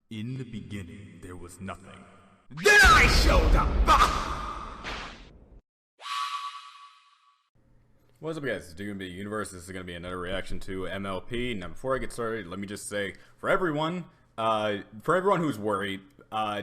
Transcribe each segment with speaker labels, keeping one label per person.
Speaker 1: In the beginning, there was nothing. Then I showed up! What's up, guys? It's DMB Universe. This is going to be another reaction to MLP. Now, before I get started, let me just say, for everyone who's worried,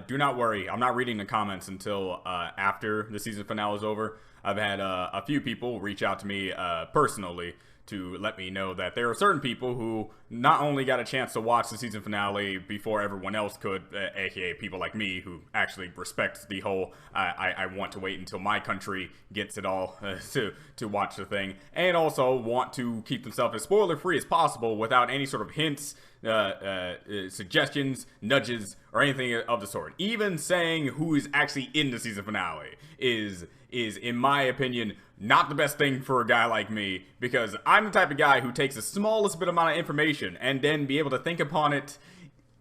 Speaker 1: do not worry. I'm not reading the comments until after the season finale is over. I've had a few people reach out to me personally to let me know that there are certain people who not only got a chance to watch the season finale before everyone else could, aka people like me who actually respect the whole I want to wait until my country gets it all to watch the thing, and also want to keep themselves as spoiler free as possible without any sort of hints, suggestions, nudges, or anything of the sort. Even saying who is actually in the season finale is in my opinion not the best thing for a guy like me, because I'm the type of guy who takes the smallest bit amount of information and then be able to think upon it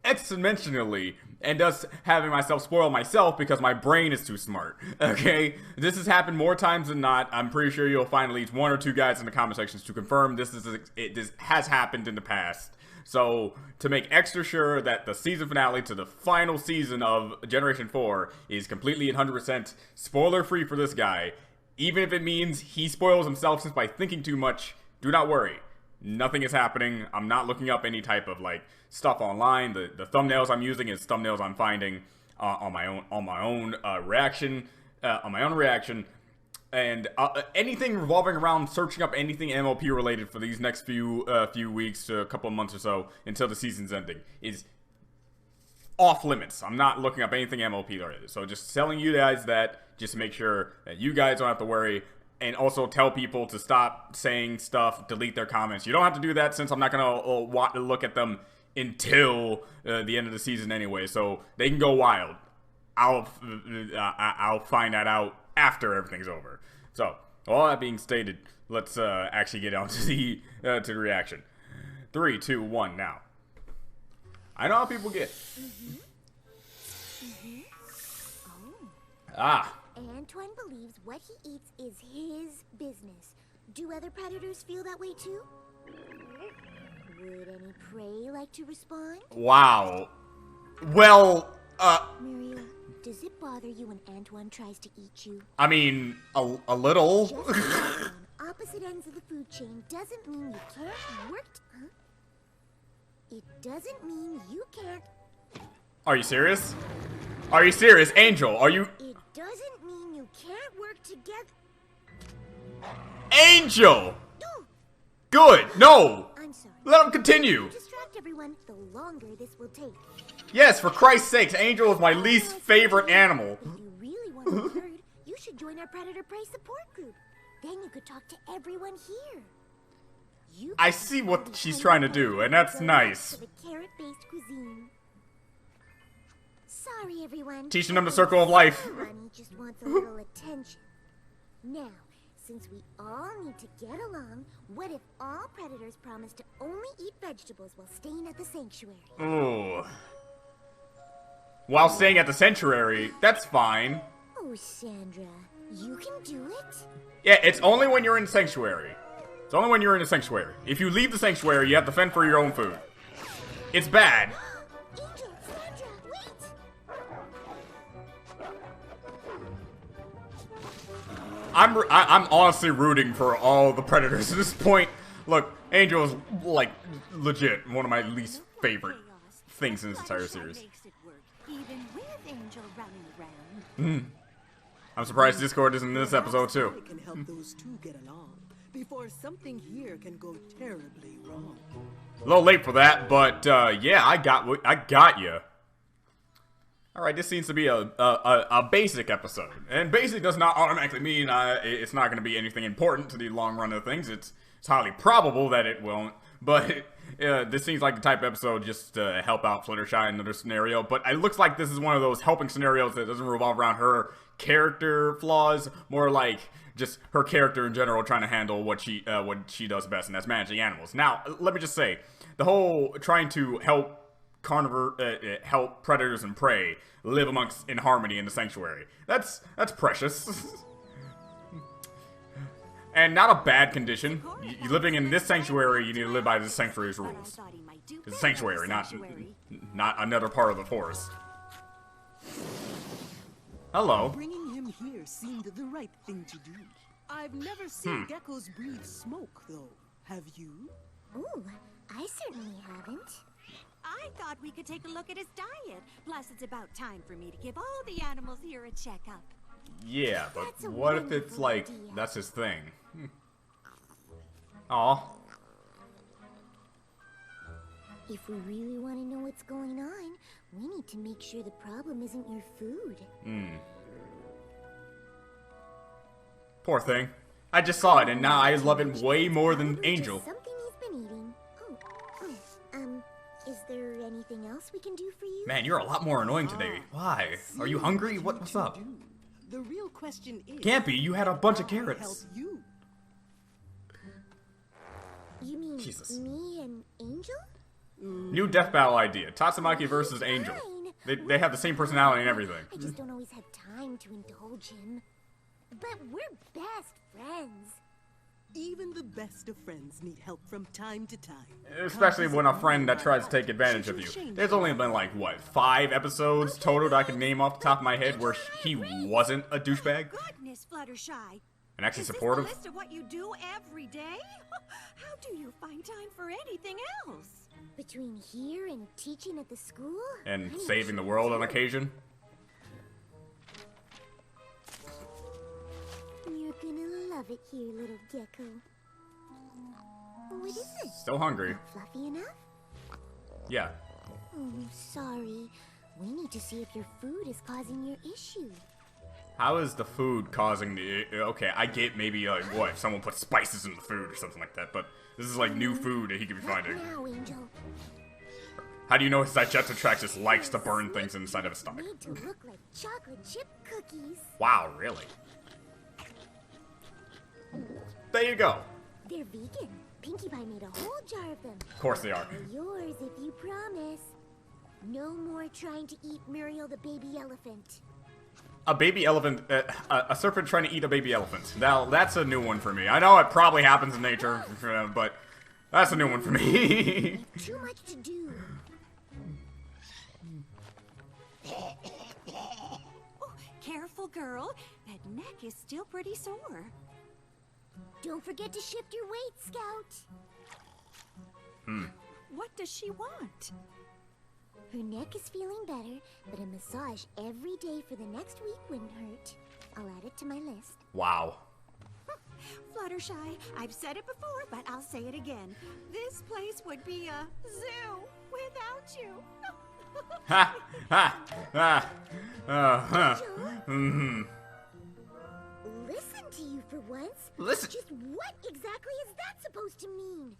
Speaker 1: exponentially, and thus having myself spoil myself because my brain is too smart. Okay, this has happened more times than not. I'm pretty sure you'll find at least one or two guys in the comment sections to confirm this has happened in the past. So, to make extra sure that the season finale to the final season of Generation 4 is completely 100% spoiler-free for this guy, even if it means he spoils himself just by thinking too much, do not worry. Nothing is happening. I'm not looking up any type of, like, stuff online. The thumbnails I'm using is thumbnails I'm finding on my own reaction. And anything revolving around searching up anything MLP related for these next few weeks to a couple of months or so until the season's ending is off limits. I'm not looking up anything MLP related. So just telling you guys that, just to make sure that you guys don't have to worry, and also tell people to stop saying stuff, delete their comments. You don't have to do that since I'm not gonna look at them until the end of the season anyway. So they can go wild. I'll find that out after everything's over. So, all that being stated, let's actually get on to the reaction. 3, 2, 1, now. I know how people get. Ah.
Speaker 2: Antoine believes what he eats is his business. Do other predators feel that way too? Would any prey like to respond?
Speaker 1: Wow. Well,
Speaker 2: Maria, does it bother you when Antoine tries to eat you?
Speaker 1: I mean, a little.
Speaker 2: Just because on opposite ends of the food chain doesn't mean you can't work. Huh? It doesn't mean you can't.
Speaker 1: Are you serious? Are you serious, Angel? Are you?
Speaker 2: It doesn't mean you can't work together.
Speaker 1: Angel! Good. No.
Speaker 2: I'm sorry.
Speaker 1: Let him continue.
Speaker 2: To distract everyone, the longer this will take.
Speaker 1: Yes, for Christ's sakes, Angel is my least favorite animal.
Speaker 2: If you really want to be heard, you should join our Predator Prey support group. Then you could talk to everyone here.
Speaker 1: I see what she's trying to do, and that's nice.
Speaker 2: The carrot-based cuisine. Sorry, everyone.
Speaker 1: Teaching them the circle of life.
Speaker 2: Ronnie just wants a little attention. Now, since we all need to get along, what if all predators promise to only eat vegetables while staying at the sanctuary?
Speaker 1: Ooh. While staying at the sanctuary, that's fine.
Speaker 2: Oh, Sandra, you can do it?
Speaker 1: Yeah, it's only when you're in sanctuary. It's only when you're in a sanctuary. If you leave the sanctuary, you have to fend for your own food. It's bad.
Speaker 2: Angel, Sandra, wait!
Speaker 1: I'm honestly rooting for all the predators at this point. Look, Angel is, like, legit one of my least favorite things in this entire series.
Speaker 3: Even with Angel running around.
Speaker 1: I'm surprised Discord isn't in this episode too.
Speaker 4: Can help those two get along before something here can go terribly wrong.
Speaker 1: A little late for that, but yeah, I got you. All right, this seems to be a basic episode, and basic does not automatically mean it's not going to be anything important to the long run of things. It's highly probable that it won't, but this seems like the type of episode just to help out Fluttershy in another scenario. But it looks like this is one of those helping scenarios that doesn't revolve around her character flaws, more like just her character in general trying to handle what she does best, and that's managing animals. Now, let me just say, the whole trying to help help predators and prey live in harmony in the sanctuary. That's precious. And not a bad condition. You living in this sanctuary, you need to live by the sanctuary's rules.
Speaker 3: I thought he might do
Speaker 1: It's a
Speaker 3: better
Speaker 1: sanctuary,
Speaker 3: in the sanctuary.
Speaker 1: not another part of the forest. Hello.
Speaker 4: Bringing him here seemed the right thing to do. I've never seen geckos breathe smoke, though. Have you?
Speaker 2: Ooh, I certainly haven't.
Speaker 3: I thought we could take a look at his diet. Plus, it's about time for me to give all the animals here a checkup.
Speaker 1: Yeah, but
Speaker 2: That's a
Speaker 1: what if it's
Speaker 2: wonderful
Speaker 1: like,
Speaker 2: idea.
Speaker 1: that's his thing? Aw.
Speaker 2: If we really want to know what's going on, we need to make sure the problem isn't your food.
Speaker 1: Poor thing. I just saw it, and now I love it way more than
Speaker 2: Probably
Speaker 1: Angel.
Speaker 2: just something he's been eating. Is there anything else we can do for you?
Speaker 1: Man, you're a lot more annoying today. Why? Are you hungry? What's up?
Speaker 4: The real question is,
Speaker 1: Can't be, you had a bunch of
Speaker 4: how I help
Speaker 1: carrots.
Speaker 4: you.
Speaker 2: You mean
Speaker 1: Jesus.
Speaker 2: me and Angel?
Speaker 1: New death battle idea. Tatsumaki versus Angel.
Speaker 2: Fine.
Speaker 1: They have the same personality and everything.
Speaker 2: I just don't always have time to indulge him. But we're best friends.
Speaker 4: Even the best of friends need help from time to time.
Speaker 1: Especially when a friend that tries to take advantage of you. There's only been like, what, 5 episodes total that I can name off the top of my head where he wasn't a douchebag?
Speaker 3: Goodness, Fluttershy.
Speaker 1: And actually
Speaker 3: Is this
Speaker 1: supportive?
Speaker 3: the list of what you do every day? How do you find time for anything else?
Speaker 2: Between here and teaching at the school?
Speaker 1: And
Speaker 2: I'm
Speaker 1: saving the
Speaker 2: sure
Speaker 1: world on
Speaker 2: too.
Speaker 1: occasion?
Speaker 2: You're gonna love it here, little gecko. What is it?
Speaker 1: Still hungry.
Speaker 2: Fluffy enough?
Speaker 1: Yeah.
Speaker 2: Oh, sorry. We need to see if your food is causing your issue.
Speaker 1: How is the food causing the... Okay, I get maybe, like, what, if someone puts spices in the food or something like that, but this is, like, new food that he could be
Speaker 2: Not
Speaker 1: finding.
Speaker 2: now, Angel.
Speaker 1: How do you know his digestive tract just likes to burn things inside of his stomach?
Speaker 2: Made to look like chocolate chip cookies.
Speaker 1: Wow, really? There you go.
Speaker 2: They're vegan. Pinkie Pie made a whole jar of them.
Speaker 1: Of course they are.
Speaker 2: They're yours if you promise. No more trying to eat Muriel the baby elephant.
Speaker 1: A baby elephant, a serpent trying to eat a baby elephant. Now, that's a new one for me. I know it probably happens in nature, but that's a new one for me.
Speaker 2: Too much to do.
Speaker 3: Oh, careful, girl. That neck is still pretty sore.
Speaker 2: Don't forget to shift your weight, Scout.
Speaker 3: What does she want?
Speaker 2: Her neck is feeling better, but a massage every day for the next week wouldn't hurt. I'll add it to my list.
Speaker 1: Wow.
Speaker 3: Fluttershy, I've said it before, but I'll say it again. This place would be a zoo without you.
Speaker 1: Ha! Ha! Ha! Huh. Mm-hmm.
Speaker 2: Listen to you for once.
Speaker 1: Listen.
Speaker 2: Just what exactly is that supposed to mean?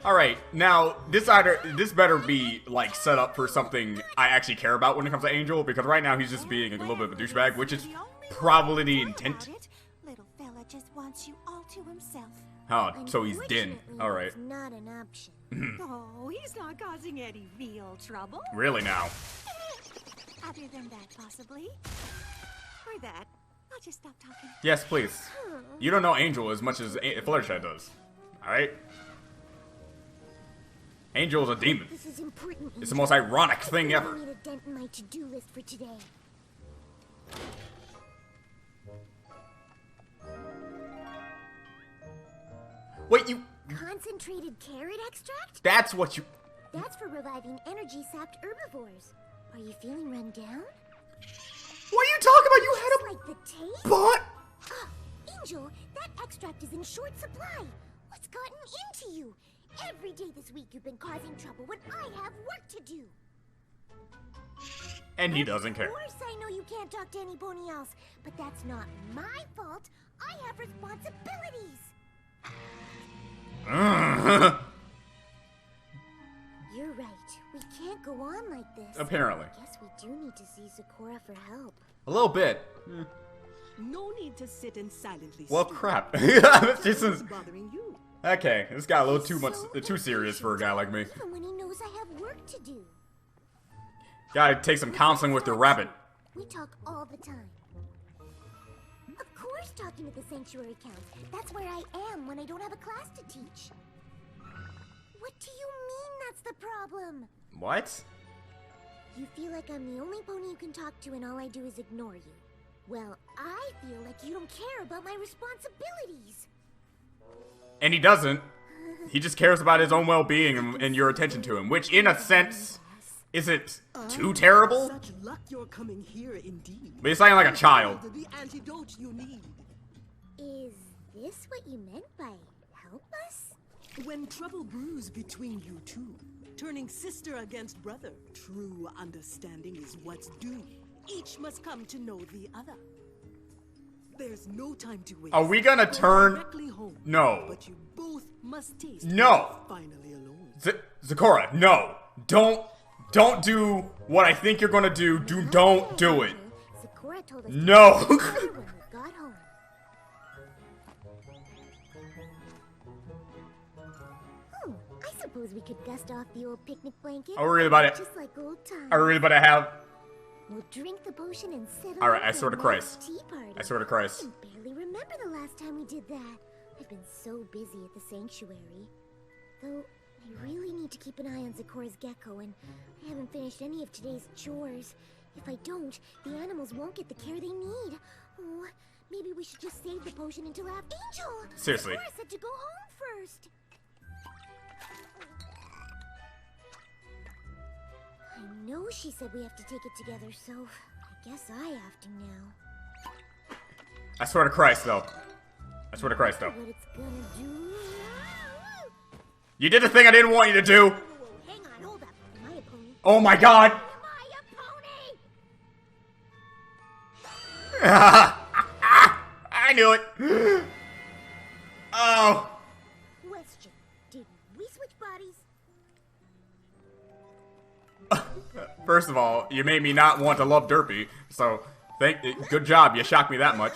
Speaker 1: Alright, now, this better be, like, set up for something I actually care about when it comes to Angel, because right now he's just being a little bit of a douchebag, which is probably the intent.
Speaker 3: Little fella just wants you all to himself.
Speaker 1: Oh, so he's Din.
Speaker 2: Unfortunately,
Speaker 1: Alright.
Speaker 2: it's not an option.
Speaker 3: Oh, he's not causing any real trouble.
Speaker 1: Really now.
Speaker 3: Other than that, possibly. Or that. I'll just stop talking.
Speaker 1: Yes, please. You don't know Angel as much as Fluttershy does. Alright? Angel is a demon.
Speaker 2: This is important.
Speaker 1: It's the most ironic thing ever.
Speaker 2: I made a dent in my to-do list for today.
Speaker 1: Wait, you...
Speaker 2: Concentrated carrot extract?
Speaker 1: That's what you...
Speaker 2: That's for reviving energy-sapped herbivores. Are you feeling run down?
Speaker 1: What are you talking about? You had a
Speaker 2: Like the taste?
Speaker 1: butt?
Speaker 2: Ah, Angel, that extract is in short supply. What's gotten into you? Every day this week you've been causing trouble when I have work to do.
Speaker 1: And he doesn't care.
Speaker 2: Of course I know you can't talk to anybody else, but that's not my fault. I have responsibilities. You're right. We can't go on like this.
Speaker 1: Apparently.
Speaker 2: Guess we do need to see Sakura for help.
Speaker 1: A little bit.
Speaker 4: No need to sit and silently.
Speaker 1: Well,
Speaker 4: stew.
Speaker 1: crap. This
Speaker 4: What's
Speaker 1: is...
Speaker 4: bothering you?
Speaker 1: Okay, this got a little too much,
Speaker 2: So
Speaker 1: too serious for a guy like me.
Speaker 2: Even when he knows I have work to do.
Speaker 1: Gotta take some counseling with your rabbit.
Speaker 2: We talk all the time. Of course talking at the sanctuary counts. That's where I am when I don't have a class to teach. What do you mean that's the problem?
Speaker 1: What?
Speaker 2: You feel like I'm the only pony you can talk to and all I do is ignore you. Well, I feel like you don't care about my responsibilities.
Speaker 1: And he doesn't. He just cares about his own well-being and your attention to him, which, in a sense, isn't too terrible.
Speaker 4: Such luck you're coming here indeed.
Speaker 1: But he's sounding like a child.
Speaker 4: The antidote you need.
Speaker 2: Is this what you meant by help us?
Speaker 4: When trouble brews between you two, turning sister against brother, true understanding is what's due. Each must come to know the other. There's no time to waste.
Speaker 1: Are we gonna
Speaker 4: Go
Speaker 1: turn?
Speaker 4: directly home,
Speaker 1: No.
Speaker 4: But you both must taste.
Speaker 1: No.
Speaker 4: Finally alone.
Speaker 1: Zakora, no. Don't do what I think you're gonna do. Don't do it.
Speaker 2: Sakura told us
Speaker 1: No.
Speaker 2: to when we got home. Oh, I suppose we could dust off the old picnic blanket.
Speaker 1: Are we really about it?
Speaker 2: Just like old times.
Speaker 1: Are we really about to have?
Speaker 2: We'll drink the potion and settle.
Speaker 1: All right, I
Speaker 2: for
Speaker 1: swear to
Speaker 2: a
Speaker 1: Christ.
Speaker 2: nice tea party.
Speaker 1: I swear to Christ.
Speaker 2: I can barely remember the last time we did that. I've been so busy at the sanctuary. Though, I really need to keep an eye on Zakora's gecko, and I haven't finished any of today's chores. If I don't, the animals won't get the care they need. Oh, maybe we should just save the potion until after Angel!
Speaker 1: Seriously.
Speaker 2: Zakora said to go home first. I know she said we have to take it together, so I guess I have to now.
Speaker 1: I swear to Christ, though. I swear to Christ, though.
Speaker 2: What it's gonna do?
Speaker 1: You did the thing I didn't want you to do.
Speaker 2: Whoa, hang on, hold up. Am I a pony?
Speaker 1: Oh my God.
Speaker 2: Am I a pony?
Speaker 1: I knew it. Oh.
Speaker 2: Question: did we switch bodies?
Speaker 1: First of all, you made me not want to love Derpy, so good job. You shocked me that much.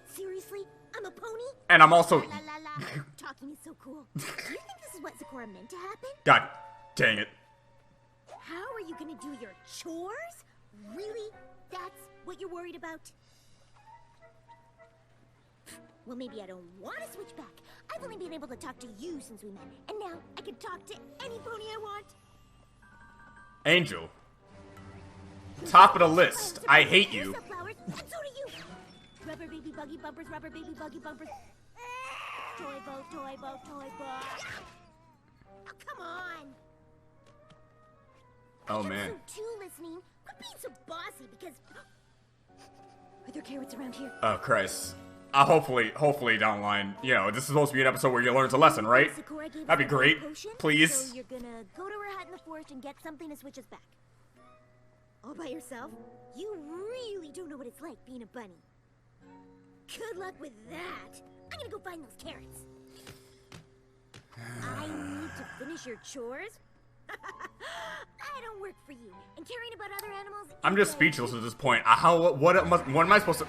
Speaker 2: Seriously, I'm a pony?
Speaker 1: And I'm also.
Speaker 2: La la la. Talking is so cool. Do you think this is what Zakora meant to happen?
Speaker 1: God dang it.
Speaker 2: How are you gonna do your chores? Really? That's what you're worried about? Well, maybe I don't want to switch back. I've only been able to talk to you since we met, and now I can talk to any pony I want.
Speaker 1: Angel. Top of the list. I hate you.
Speaker 2: Flowers, and so do you. Rubber baby buggy bumpers, rubber baby buggy bumpers. Toy boat, toy boat, toy boat. Oh, come on.
Speaker 1: Oh man.
Speaker 2: Episode 2 listening. Quit being so bossy because. Are there carrots around here?
Speaker 1: Oh Christ. Hopefully down the line, you know, this is supposed to be an episode where you learn a lesson, right?
Speaker 2: Sakura gave us
Speaker 1: That'd be
Speaker 2: a
Speaker 1: great.
Speaker 2: potion,
Speaker 1: Please.
Speaker 2: So you're gonna go to her hut in the forest and get something to switch us back. All by yourself? You really don't know what it's like being a bunny. Good luck with that. I'm gonna go find those carrots. I need to finish your chores? I don't work for you. And caring about other animals.
Speaker 1: I'm just speechless at this point. What am I supposed to?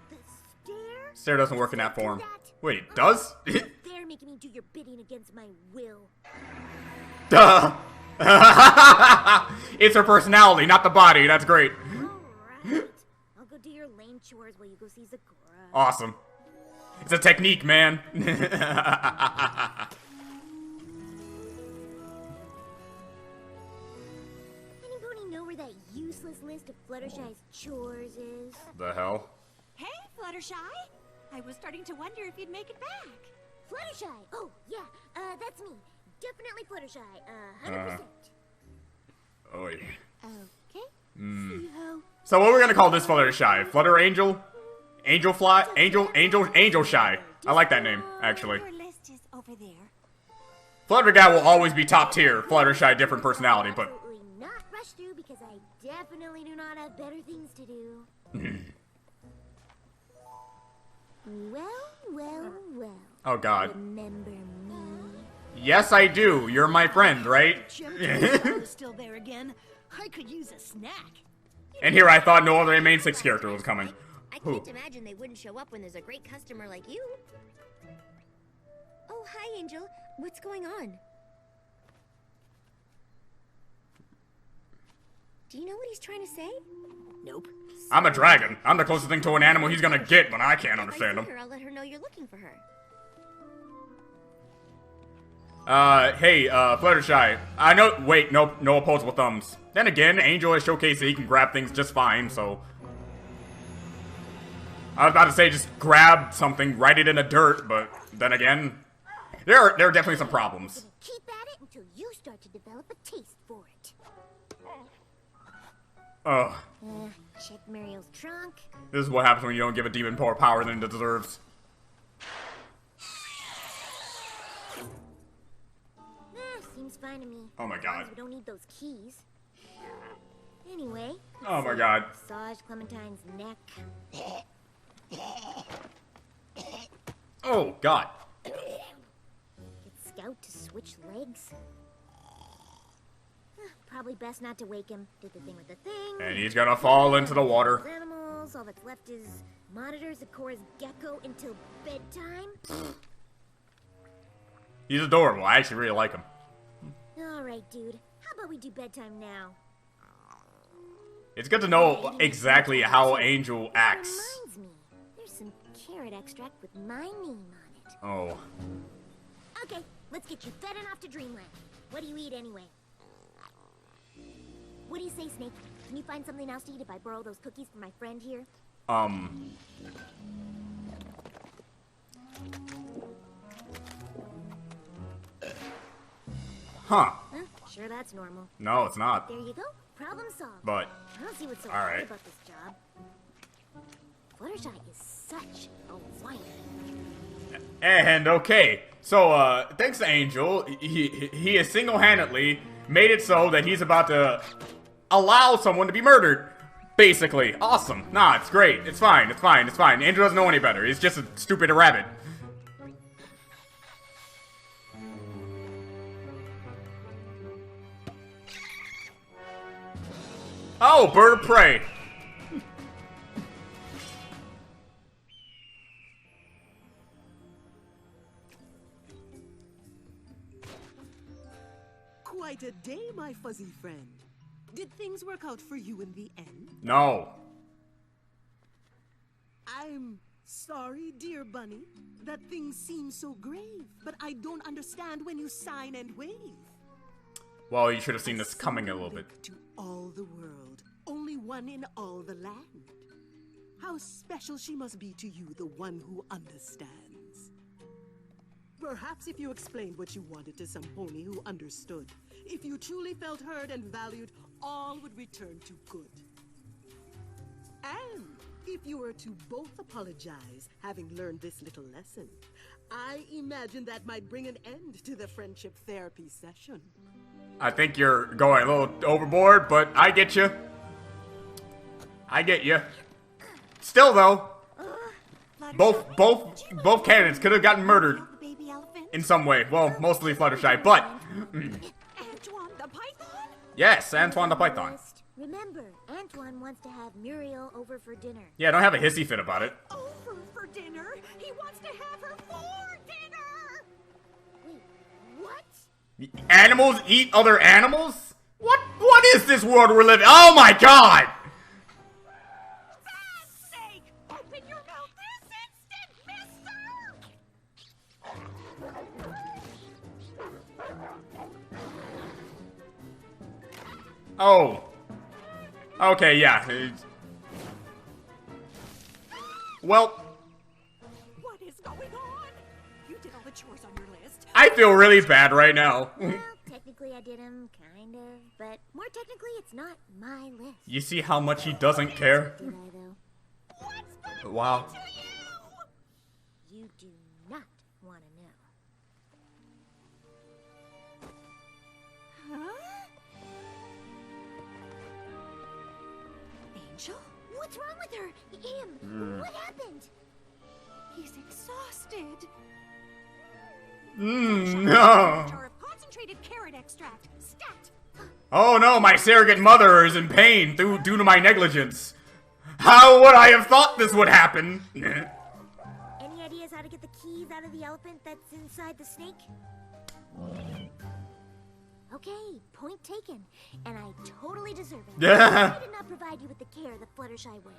Speaker 2: The stair?
Speaker 1: Stair doesn't work in that form.
Speaker 2: That?
Speaker 1: Wait, it does?
Speaker 2: They're making me do your bidding against my will.
Speaker 1: Duh. It's her personality, not the body. That's great.
Speaker 2: Alright. I'll go do your lame chores while you go see Zakora.
Speaker 1: Awesome. It's a technique, man.
Speaker 2: Anybody know where that useless list of Fluttershy's chores is?
Speaker 1: The hell?
Speaker 3: Hey, Fluttershy! I was starting to wonder if you'd make it back.
Speaker 2: Fluttershy! Oh, yeah, that's me. Definitely Fluttershy, 100%.
Speaker 1: Oi.
Speaker 2: Okay.
Speaker 1: Mm.
Speaker 2: See you, ho.
Speaker 1: So what we're gonna call this Fluttershy? Flutter Angel? Angel Fly? Angel Shy. I like that name, actually.
Speaker 3: Your list is over there.
Speaker 1: Flutter Guy will always be top tier. Fluttershy, different personality, but
Speaker 2: Absolutely not rush through because I definitely do not have better things to do. Well.
Speaker 1: oh god.
Speaker 2: Remember me?
Speaker 1: Yes, I do. You're my friend, right?
Speaker 4: Jim still there again. I could use a snack.
Speaker 1: And here I thought no other main 6 character was coming.
Speaker 5: I
Speaker 1: Who?
Speaker 5: can't imagine they wouldn't show up when there's a great customer like you. Oh, hi, Angel. What's going on? Do you know what he's trying to say?
Speaker 3: Nope.
Speaker 1: I'm a dragon. I'm the closest thing to an animal he's gonna get, but I can't understand him.
Speaker 5: I'll let her know you're looking for her.
Speaker 1: Hey, Fluttershy. I know. Wait, no opposable thumbs. Then again, Angel has showcased that he can grab things just fine, so. I was about to say just grab something, write it in the dirt, but then again, there are definitely some problems.
Speaker 2: Keep at it until you start to develop a taste for it.
Speaker 1: Ugh.
Speaker 2: Check Muriel's trunk.
Speaker 1: This is what happens when you don't give a demon more power than it deserves.
Speaker 2: Seems fine to me.
Speaker 1: Oh my god.
Speaker 2: We don't need those keys. Anyway.
Speaker 1: Oh my god.
Speaker 2: Massage Clementine's neck.
Speaker 1: Oh god.
Speaker 2: Get Scout to switch legs. Probably best not to wake him. Did the thing with the thing.
Speaker 1: And he's gonna fall into the water.
Speaker 2: Animals. All that's left is monitor Zecora's gecko until bedtime.
Speaker 1: He's adorable. I actually really like him.
Speaker 2: Alright, dude. How about we do bedtime now?
Speaker 1: It's good to know exactly how Angel acts.
Speaker 2: Reminds me, there's some carrot extract with my name on it.
Speaker 1: Oh.
Speaker 2: Okay, let's get you fed and off to Dreamland. What do you eat anyway? What do you say, Snake? Can you find something else to eat if I borrow those cookies from my friend here?
Speaker 1: Huh.
Speaker 2: Sure, that's normal.
Speaker 1: No, it's not.
Speaker 2: There you go. Problem solved.
Speaker 1: But
Speaker 2: I don't see what's so
Speaker 1: all
Speaker 2: hard
Speaker 1: right.
Speaker 2: about this job. Fluttershy is such a whiner.
Speaker 1: And okay, so thanks to Angel, he has single-handedly made it so that he's about to allow someone to be murdered. Basically, awesome. Nah, it's great. It's fine. It's fine. It's fine. Angel doesn't know any better. He's just a stupid rabbit. Oh, bird of prey.
Speaker 4: Quite a day, my fuzzy friend. Did things work out for you in the end?
Speaker 1: No.
Speaker 4: I'm sorry, dear bunny, that things seem so grave, but I don't understand when you sign and wave.
Speaker 1: Well, you should have seen this coming a little bit.
Speaker 4: To all the world, only one in all the land. How special she must be to you, the one who understands. Perhaps if you explained what you wanted to some pony who understood, if you truly felt heard and valued, all would return to good. And if you were to both apologize, having learned this little lesson, I imagine that might bring an end to the friendship therapy session.
Speaker 1: I think you're going a little overboard, but I get you. I get you. Still though, both candidates could have gotten murdered in some way. Well, mostly Fluttershy, but
Speaker 3: Antoine the Python?
Speaker 1: yes, Antoine the Python.
Speaker 2: Remember, Antoine wants to have Muriel over for dinner.
Speaker 1: Yeah, don't have a hissy fit about it.
Speaker 3: Over for dinner? He wants to have her for dinner!
Speaker 2: Wait, what?
Speaker 1: Animals eat other animals? What is this world we're living? Oh my god!
Speaker 3: Bad sake! Open your mouth this instant, mister!
Speaker 1: Oh. Okay, yeah. Well,
Speaker 3: What is going on? You did all the chores on your list.
Speaker 1: I feel really bad right now.
Speaker 2: Well, technically I did him, kind of. But more technically, it's not my list.
Speaker 1: You see how much he doesn't care?
Speaker 2: Did I, though?
Speaker 3: What's going
Speaker 1: Wow.
Speaker 3: on to you?
Speaker 2: You do not want to know.
Speaker 3: Huh? Angel?
Speaker 2: What's wrong with her? Him? What happened?
Speaker 3: He's exhausted.
Speaker 1: No.
Speaker 3: Jar of concentrated carrot extract. Stat.
Speaker 1: Oh no, my surrogate mother is in pain due to my negligence. How would I have thought this would happen?
Speaker 2: Any ideas how to get the keys out of the elephant that's inside the snake? Okay, point taken. And I totally deserve it.
Speaker 1: Yeah.
Speaker 2: I did not provide you with the care that Fluttershy would.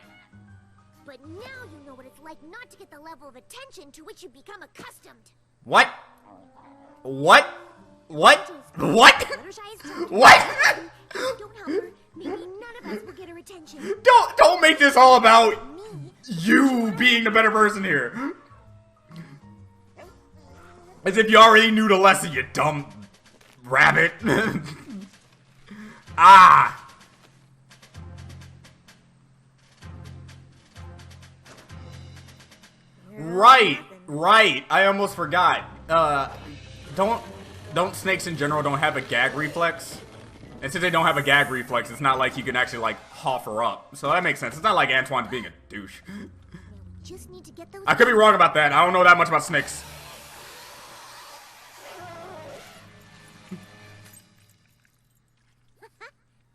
Speaker 2: But now you know what it's like not to get the level of attention to which you become accustomed.
Speaker 1: What? What? What? What?
Speaker 2: Fluttershy is trying to
Speaker 1: What?
Speaker 2: Don't help her. Maybe none of us will get her attention.
Speaker 1: Don't make this all about
Speaker 2: Me?
Speaker 1: you being the better person here. As if you already knew the lesson, you dumb rabbit. Ah. Right. I almost forgot. Don't snakes in general don't have a gag reflex? And since they don't have a gag reflex, it's not like you can actually like offer up. So that makes sense. It's not like Antoine's being a douche.
Speaker 2: Just need to get those.
Speaker 1: I could be wrong about that. I don't know that much about snakes.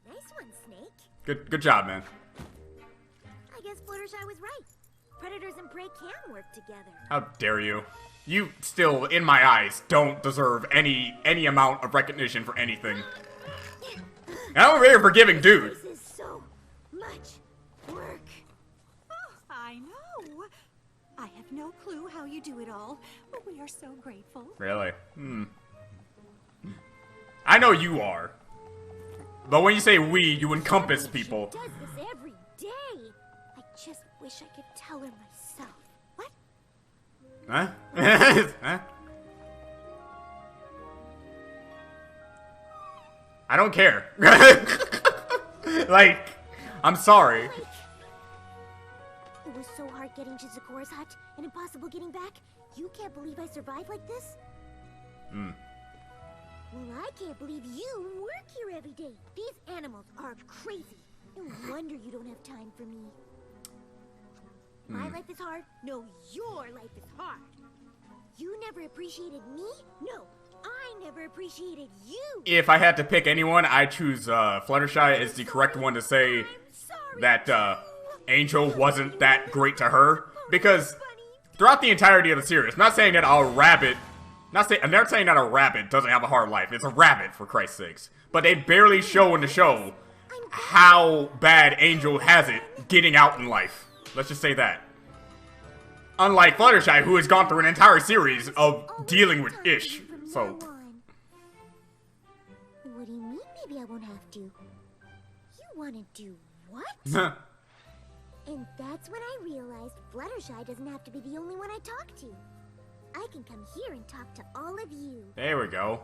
Speaker 2: Nice one, Snake.
Speaker 1: Good job, man.
Speaker 2: I guess Fluttershy was right. Predators and prey can work together.
Speaker 1: How dare you? You still, in my eyes, don't deserve any amount of recognition for anything. I'm a very forgiving dude.
Speaker 2: This is so much work.
Speaker 3: Oh, I know. I have no clue how you do it all, but we are so grateful.
Speaker 1: Really? I know you are. But when you say we, you encompass people.
Speaker 2: She does this every day. I just wish I could tell her myself. What?
Speaker 1: Huh? Huh? I don't care. Like, I'm sorry.
Speaker 2: It was so hard getting to Zikora's hut and impossible getting back. You can't believe I survived like this? Well, I can't believe you work here every day. These animals are crazy. No wonder you don't have time for me. My life is hard? No, your life is hard. You never appreciated me? No, I never appreciated you.
Speaker 1: If I had to pick anyone, I'd choose Fluttershy as the correct one to say
Speaker 2: I'm sorry.
Speaker 1: that Angel wasn't that great to her. Because throughout the entirety of the series, I'm not saying that a rabbit doesn't have a hard life. It's a rabbit, for Christ's sakes. But they barely show in the show how bad Angel has it getting out in life. Let's just say that. Unlike Fluttershy, who has gone through an entire series of dealing with Ish. So,
Speaker 2: what do you mean maybe I won't have to? You want to do what? And that's when I realized Fluttershy doesn't have to be the only one I talk to. I can come here and talk to all of you.
Speaker 1: there we go.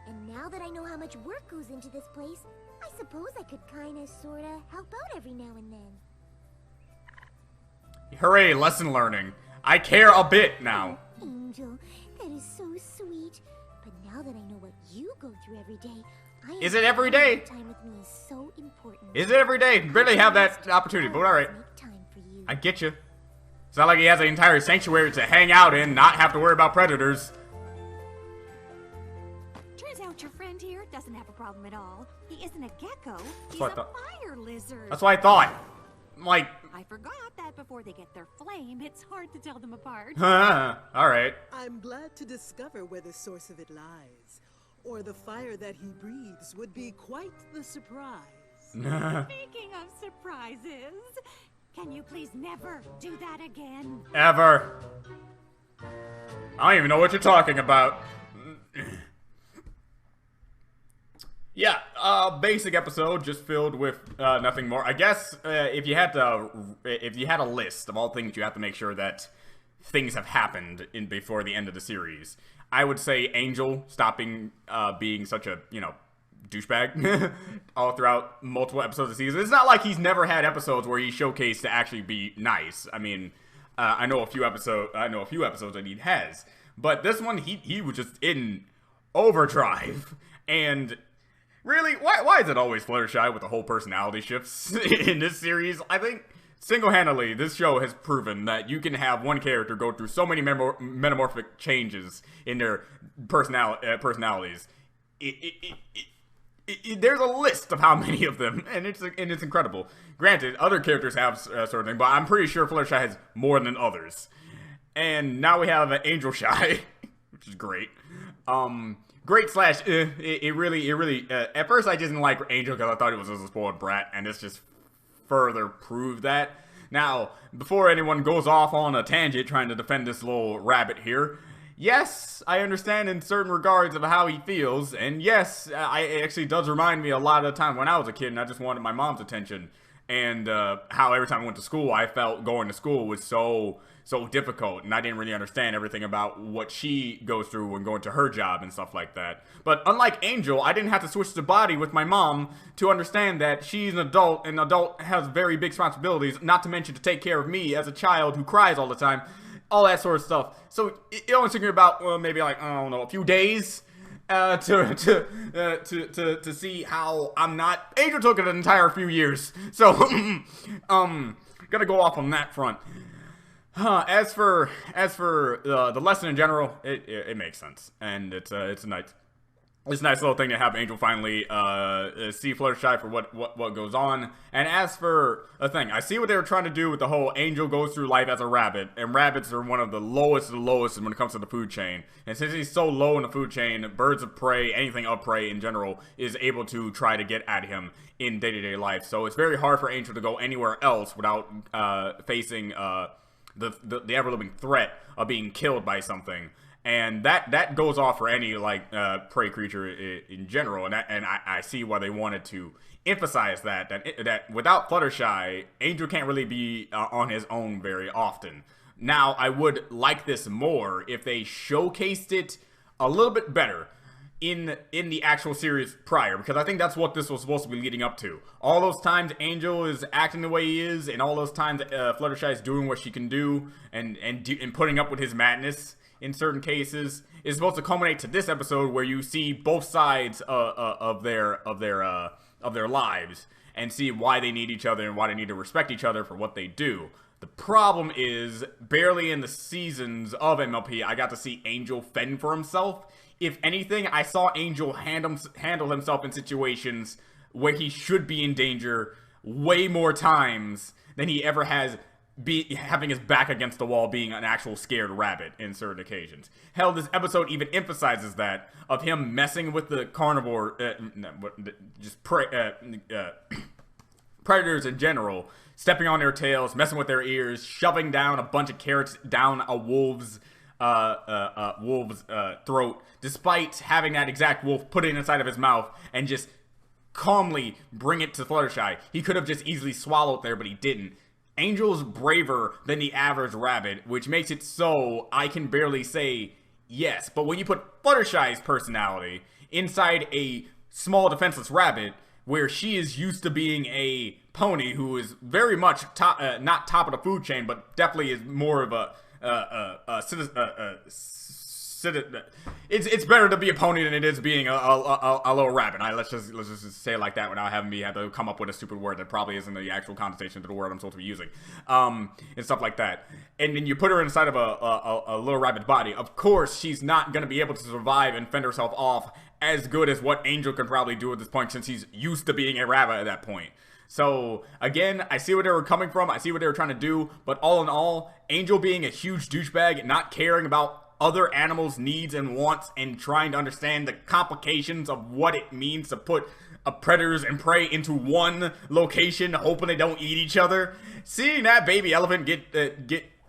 Speaker 2: And now that I know how much work goes into this place, I suppose I could kinda, sorta help out every now and then.
Speaker 1: Hooray, lesson learning. I care a bit now.
Speaker 2: Angel, that is so sweet. But now that I know what you go through every day,
Speaker 1: Is it every day?
Speaker 2: Time with me is so important.
Speaker 1: Is it every day? Barely have that opportunity, but alright.
Speaker 2: Make time for you.
Speaker 1: I get you. It's not like he has an entire sanctuary to hang out in, not have to worry about predators.
Speaker 3: Turns out your friend here doesn't have a problem at all. He isn't a gecko. He's
Speaker 1: what I
Speaker 3: a
Speaker 1: thought.
Speaker 3: fire lizard.
Speaker 1: That's what I thought. Like,
Speaker 3: I forgot that before they get their flame, it's hard to tell them apart.
Speaker 1: alright.
Speaker 4: I'm glad to discover where the source of it lies. Or the fire that he breathes would be quite the surprise.
Speaker 3: Speaking of surprises, can you please never do that again?
Speaker 1: Ever. I don't even know what you're talking about. Yeah, basic episode, just filled with nothing more. I guess if you had a list of all things you have to make sure that things have happened before the end of the series, I would say Angel stopping being such a douchebag all throughout multiple episodes of the season. It's not like he's never had episodes where he's showcased to actually be nice. I mean, I know a few episodes that he has, but this one he was just in overdrive. And really, why is it always Fluttershy with the whole personality shifts in this series? I think single-handedly, this show has proven that you can have one character go through so many metamorphic changes in their personalities. There's a list of how many of them, and it's incredible. Granted, other characters have sort of thing, but I'm pretty sure Fluttershy has more than others. And now we have Angel Shy, which is great. Great slash, it really, at first I just didn't like Angel because I thought it was a spoiled brat, and this just further proved that. Now, before anyone goes off on a tangent trying to defend this little rabbit here, yes, I understand in certain regards of how he feels, and yes, it actually does remind me a lot of the time when I was a kid and I just wanted my mom's attention, and how every time I went to school, I felt going to school was so difficult, and I didn't really understand everything about what she goes through when going to her job and stuff like that. But unlike Angel, I didn't have to switch the body with my mom to understand that she's an adult, and an adult has very big responsibilities, not to mention to take care of me as a child who cries all the time, all that sort of stuff. So it only took me about, well, maybe like, I don't know, a few days to see how I'm not. Angel took an entire few years, so gonna go off on that front. As for the lesson in general, it makes sense, and it's a nice little thing to have Angel finally see Fluttershy for what goes on. And as for a thing, I see what they were trying to do with the whole Angel goes through life as a rabbit, and rabbits are one of the lowest of the lowest when it comes to the food chain. And since he's so low in the food chain, birds of prey, anything of prey in general, is able to try to get at him in day-to-day life. So it's very hard for Angel to go anywhere else without facing the ever-living threat of being killed by something. And that goes off for any like prey creature in general, and I see why they wanted to emphasize that without Fluttershy, Angel can't really be on his own very often. Now, I would like this more if they showcased it a little bit better in the actual series prior, because I think that's what this was supposed to be leading up to. All those times Angel is acting the way he is, and all those times Fluttershy is doing what she can do and putting up with his madness in certain cases, is supposed to culminate to this episode where you see both sides of their lives and see why they need each other and why they need to respect each other for what they do. The problem is, barely in the seasons of MLP, I got to see Angel fend for himself. If anything, I saw Angel handle himself in situations where he should be in danger way more times than he ever has having his back against the wall, being an actual scared rabbit in certain occasions. Hell, this episode even emphasizes that, of him messing with the carnivore, predators in general, stepping on their tails, messing with their ears, shoving down a bunch of carrots down a wolf's throat, despite having that exact wolf put it inside of his mouth and just calmly bring it to Fluttershy. He could have just easily swallowed there, but he didn't. Angel's braver than the average rabbit, which makes it so I can barely say yes. But when you put Fluttershy's personality inside a small defenseless rabbit, where she is used to being a pony who is very much not top of the food chain, but definitely is more of it's better to be a pony than it is being a little rabbit. Let's just say it like that without having me have to come up with a stupid word that probably isn't the actual connotation to the word I'm supposed to be using, and stuff like that. And then you put her inside of a little rabbit body. Of course, she's not gonna be able to survive and fend herself off as good as what Angel can probably do at this point, since he's used to being a rabbit at that point. So, again, I see where they were coming from, I see what they were trying to do, but all in all, Angel being a huge douchebag, not caring about other animals' needs and wants, and trying to understand the complications of what it means to put predators and prey into one location, hoping they don't eat each other. Seeing that baby elephant get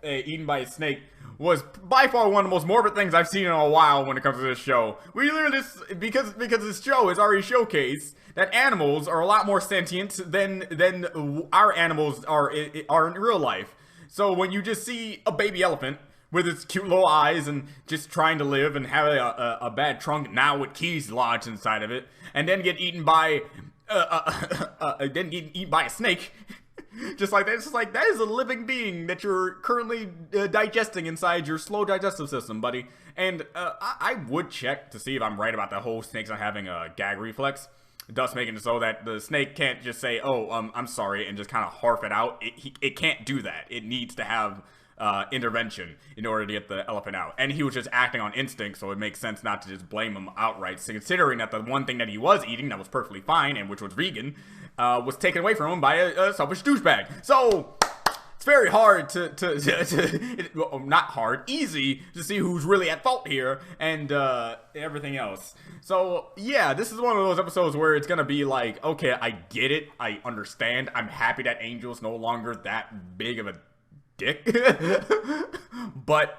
Speaker 1: eaten by a snake was by far one of the most morbid things I've seen in a while when it comes to this show. We learned this because this show has already showcased that animals are a lot more sentient than our animals are in real life. So when you just see a baby elephant with its cute little eyes and just trying to live and have a bad trunk now with keys lodged inside of it, and then get eaten by a snake, just like that. It's just like, that is a living being that you're currently digesting inside your slow digestive system, buddy. And I would check to see if I'm right about the whole snakes not having a gag reflex, thus making it so that the snake can't just say, oh, I'm sorry, and just kind of harp it out. It can't do that. It needs to have intervention in order to get the elephant out. And he was just acting on instinct, so it makes sense not to just blame him outright, considering that the one thing that he was eating that was perfectly fine, and which was vegan, was taken away from him by a selfish douchebag. So it's very hard not hard, easy to see who's really at fault here, and everything else. So yeah, this is one of those episodes where it's gonna be like, okay, I get it, I understand, I'm happy that Angel's no longer that big of a dick. But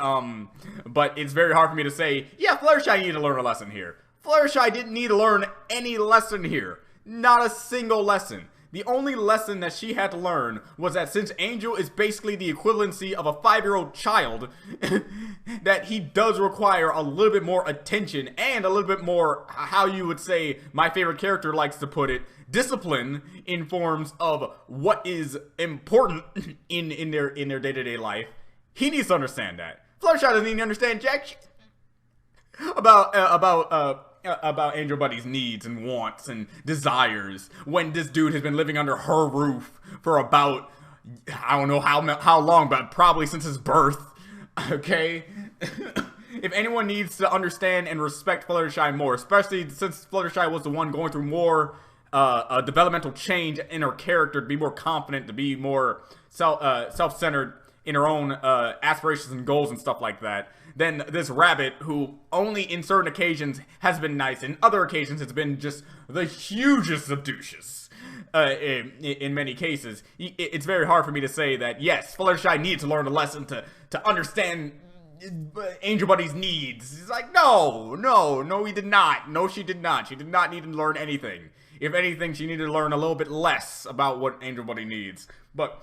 Speaker 1: it's very hard for me to say, yeah, Fluttershy needed to learn a lesson here. Fluttershy didn't need to learn any lesson here. Not a single lesson. The only lesson that she had to learn was that since Angel is basically the equivalency of a 5-year-old child, that he does require a little bit more attention and a little bit more, how you would say, my favorite character likes to put it, discipline in forms of what is important in their day-to-day life. He needs to understand that. Fluttershy doesn't even understand jack shit about Angel Buddy's needs and wants and desires when this dude has been living under her roof for about, I don't know how long, but probably since his birth. Okay? If anyone needs to understand and respect Fluttershy more, especially since Fluttershy was the one going through more developmental change in her character to be more confident, to be more self-centered in her own aspirations and goals and stuff like that, then this rabbit, who only in certain occasions has been nice, in other occasions it's been just the hugest of douches. In many cases, it's very hard for me to say that, yes, Fluttershy needs to learn a lesson to understand Angel Buddy's needs. It's like, no, he did not. No, she did not. She did not need to learn anything. If anything, she needed to learn a little bit less about what Angel Buddy needs. But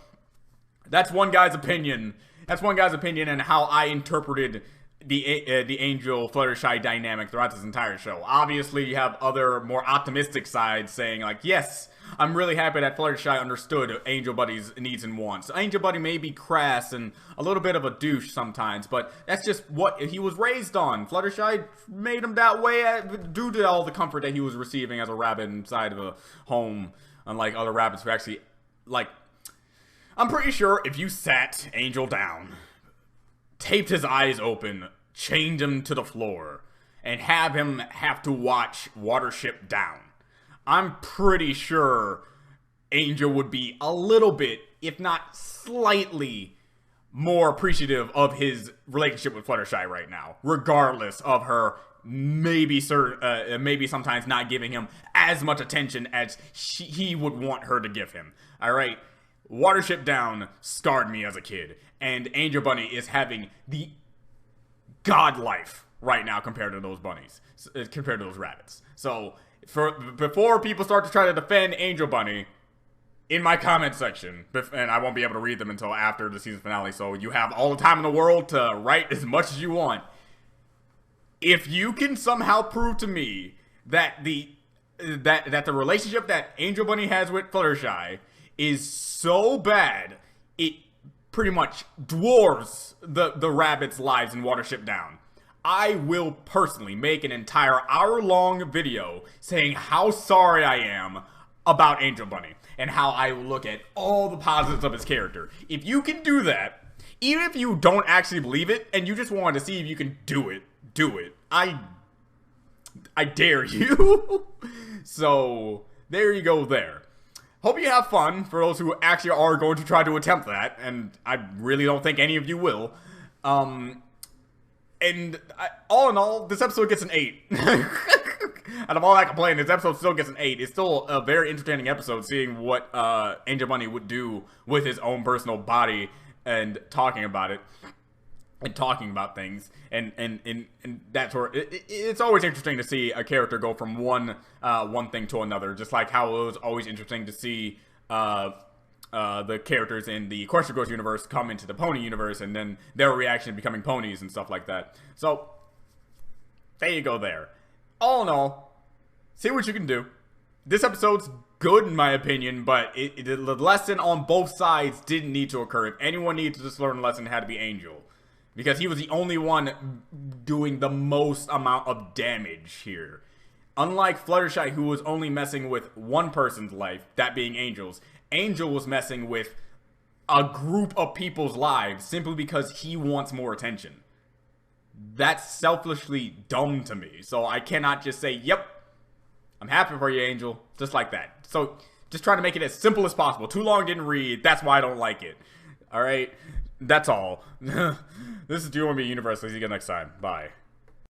Speaker 1: that's one guy's opinion. That's one guy's opinion and how I interpreted the Angel Fluttershy dynamic throughout this entire show. Obviously, you have other more optimistic sides saying like, yes, I'm really happy that Fluttershy understood Angel Buddy's needs and wants. Angel Buddy may be crass and a little bit of a douche sometimes, but that's just what he was raised on. Fluttershy made him that way due to all the comfort that he was receiving as a rabbit inside of a home, unlike other rabbits who actually, like, I'm pretty sure if you sat Angel down, taped his eyes open, chained him to the floor, and have him have to watch Watership Down, I'm pretty sure Angel would be a little bit, if not slightly, more appreciative of his relationship with Fluttershy right now, regardless of her maybe sometimes not giving him as much attention as he would want her to give him. Alright? Watership Down scarred me as a kid, and Angel Bunny is having the god life right now compared to those bunnies, compared to those rabbits. So, before people start to try to defend Angel Bunny, in my comment section, and I won't be able to read them until after the season finale, so you have all the time in the world to write as much as you want. If you can somehow prove to me that the relationship that Angel Bunny has with Fluttershy is so bad, it pretty much dwarfs the rabbits' lives in Watership Down, I will personally make an entire hour-long video saying how sorry I am about Angel Bunny and how I look at all the positives of his character. If you can do that, even if you don't actually believe it and you just want to see if you can do it, do it. I dare you. So, there you go there. Hope you have fun for those who actually are going to try to attempt that, and I really don't think any of you will. All in all, this episode gets an 8. Out of all that complaining, this episode still gets an 8. It's still a very entertaining episode, seeing what Angel Bunny would do with his own personal body and talking about it. And talking about things, and that sort. It's always interesting to see a character go from one thing to another. Just like how it was always interesting to see the characters in the Equestria Girls universe come into the Pony universe, and then their reaction to becoming ponies and stuff like that. So there you go. There. All in all, see what you can do. This episode's good in my opinion, but the lesson on both sides didn't need to occur. If anyone needs to just learn a lesson, it had to be Angel. Because he was the only one doing the most amount of damage here. Unlike Fluttershy, who was only messing with one person's life, that being Angel's, Angel was messing with a group of people's lives simply because he wants more attention. That's selfishly dumb to me. So I cannot just say, yep, I'm happy for you, Angel. Just like that. So just try to make it as simple as possible. Too long didn't read. That's why I don't like it. Alright? That's all. This is Do You Want to Be Universe? See you again next time. Bye.